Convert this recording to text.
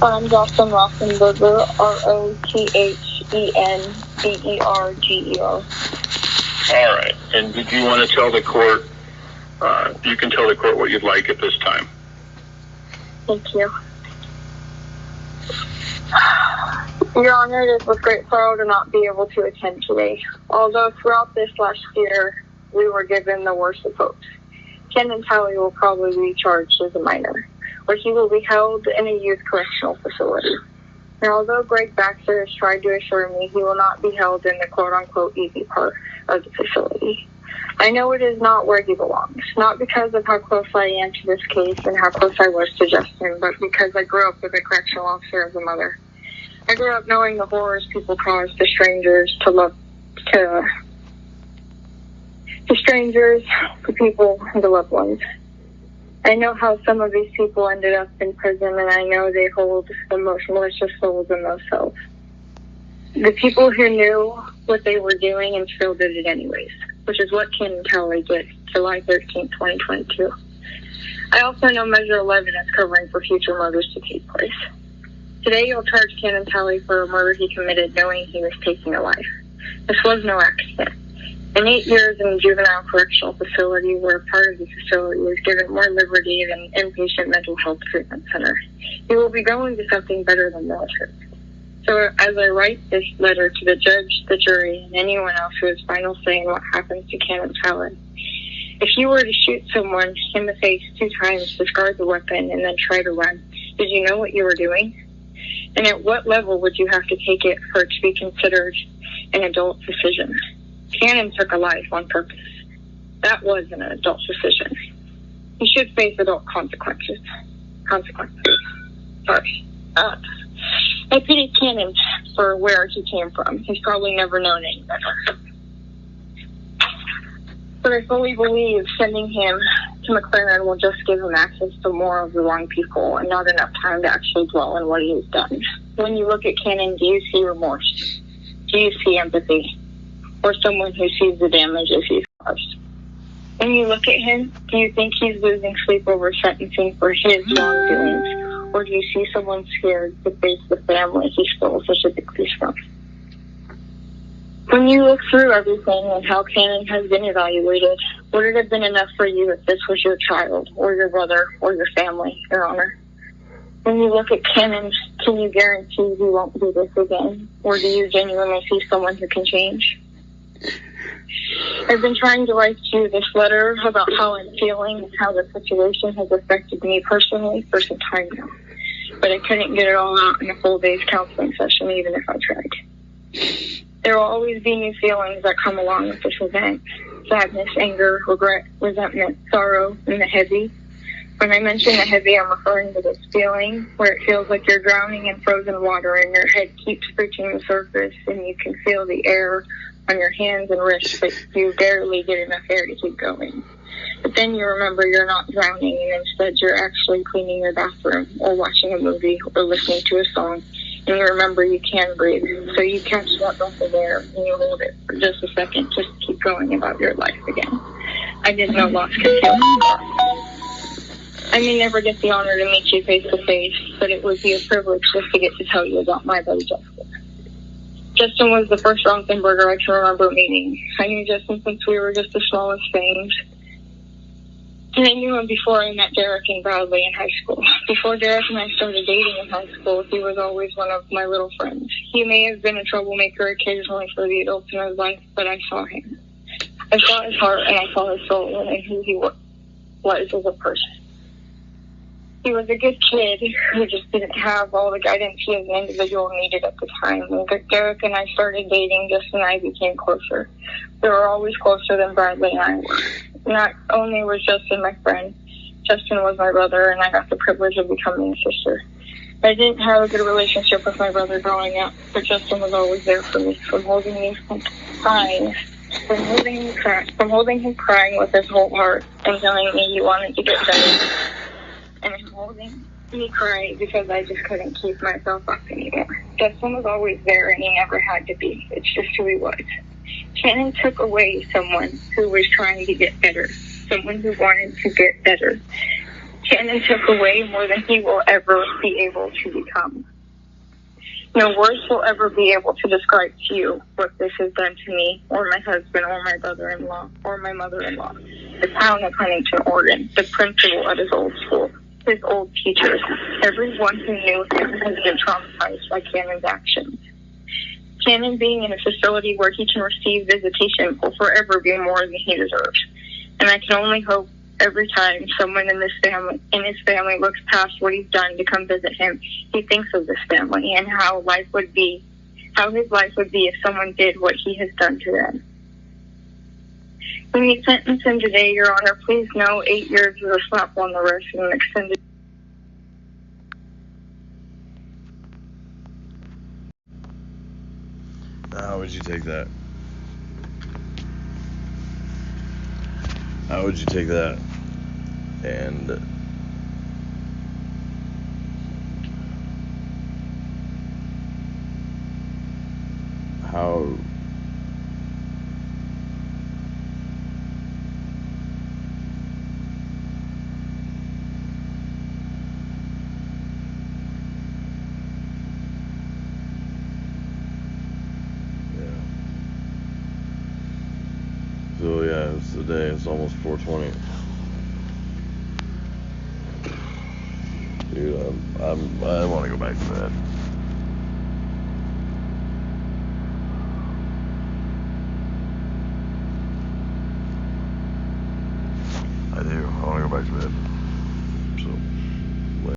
I'm Justin Rothenberger, Rothenberger. All right. And did you want to tell the court, you can tell the court what you'd like at this time. Thank you. Your Honor, it is with great sorrow to not be able to attend today. Although throughout this last year, we were given the worst of hopes. Kenan Talley will probably be charged as a minor, where he will be held in a youth correctional facility. And although Greg Baxter has tried to assure me he will not be held in the quote-unquote easy part of the facility, I know it is not where he belongs, not because of how close I am to this case and how close I was to Justin, but because I grew up with a correctional officer as a mother. I grew up knowing the horrors people cause to strangers, to strangers, to people, and to loved ones. I know how some of these people ended up in prison, and I know they hold the most malicious souls in those cells. The people who knew what they were doing and still did it anyways, which is what Kenan Talley did July 13, 2022. I also know Measure 11 is covering for future murders to take place. Today, you'll charge Kenan Talley for a murder he committed knowing he was taking a life. This was no accident. In 8 years in a juvenile correctional facility where part of the facility was given more liberty than an inpatient mental health treatment center, he will be going to something better than military. So as I write this letter to the judge, the jury, and anyone else who has final say in what happens to Kenan Talley, if you were to shoot someone in the face 2 times, discard the weapon, and then try to run, did you know what you were doing? And at what level would you have to take it for it to be considered an adult decision? Kenan took a life on purpose. That was an adult decision. He should face adult consequences. Sorry. I pity Kenan for where he came from. He's probably never known any better. But I fully believe sending him to McLaren will just give him access to more of the wrong people and not enough time to actually dwell on what he has done. When you look at Kenan, do you see remorse? Do you see empathy? Or someone who sees the damages he's caused? When you look at him, do you think he's losing sleep over sentencing for his wrongdoings? Or do you see someone scared to face the family he stole such a big piece from? When you look through everything and how Kenan has been evaluated, would it have been enough for you if this was your child or your brother or your family, Your Honor? When you look at Kenan, can you guarantee he won't do this again? Or do you genuinely see someone who can change? I've been trying to write you this letter about how I'm feeling and how the situation has affected me personally for some time now. But I couldn't get it all out in a full day's counseling session, even if I tried. There will always be new feelings that come along with this event. Sadness, anger, regret, resentment, sorrow, and the heavy. When I mention the heavy, I'm referring to this feeling where it feels like you're drowning in frozen water and your head keeps reaching the surface and you can feel the air on your hands and wrists, but you barely get enough air to keep going. But then you remember you're not drowning and instead you're actually cleaning your bathroom or watching a movie or listening to a song. And you remember you can breathe. So you catch that breath of air and you hold it for just a second just to keep going about your life again. I didn't know loss could feel like that. I may never get the honor to meet you face to face, but it would be a privilege just to get to tell you about my buddy Justin. Justin was the first Rothenberger I can remember meeting. I knew Justin since we were just the smallest things. And I knew him before I met Derek and Bradley in high school. Before Derek and I started dating in high school, he was always one of my little friends. He may have been a troublemaker occasionally for the adults in his life, but I saw him. I saw his heart and I saw his soul and who he was as a person. He was a good kid who just didn't have all the guidance he as an individual needed at the time. When Derek and I started dating, Justin and I became closer. We were always closer than Bradley and I were. Not only was Justin my friend, Justin was my brother, and I got the privilege of becoming a sister. I didn't have a good relationship with my brother growing up, but Justin was always there for me, from holding me crying, from holding him crying with his whole heart and telling me he wanted to get better, and him holding me crying because I just couldn't keep myself up anymore. Justin was always there, and he never had to be. It's just who he was. Kenan took away someone who was trying to get better, someone who wanted to get better. Cannon took away more than he will ever be able to become. No words will ever be able to describe to you what this has done to me, or my husband, or my brother-in-law, or my mother-in-law. The town of Huntington, Oregon, the principal at his old school, his old teachers, everyone who knew him has been traumatized by Cannon's actions. Cannon being in a facility where he can receive visitation will forever be more than he deserves. And I can only hope every time someone in his family looks past what he's done to come visit him, he thinks of this family and how his life would be if someone did what he has done to them. When you sentence him today, Your Honor, please know 8 years is a slap on the wrist and an extended. How would you take that? How would you take that? And how so yeah, it's the day. It's almost 4:20. Dude, I want to go back to bed. I do. I want to go back to bed.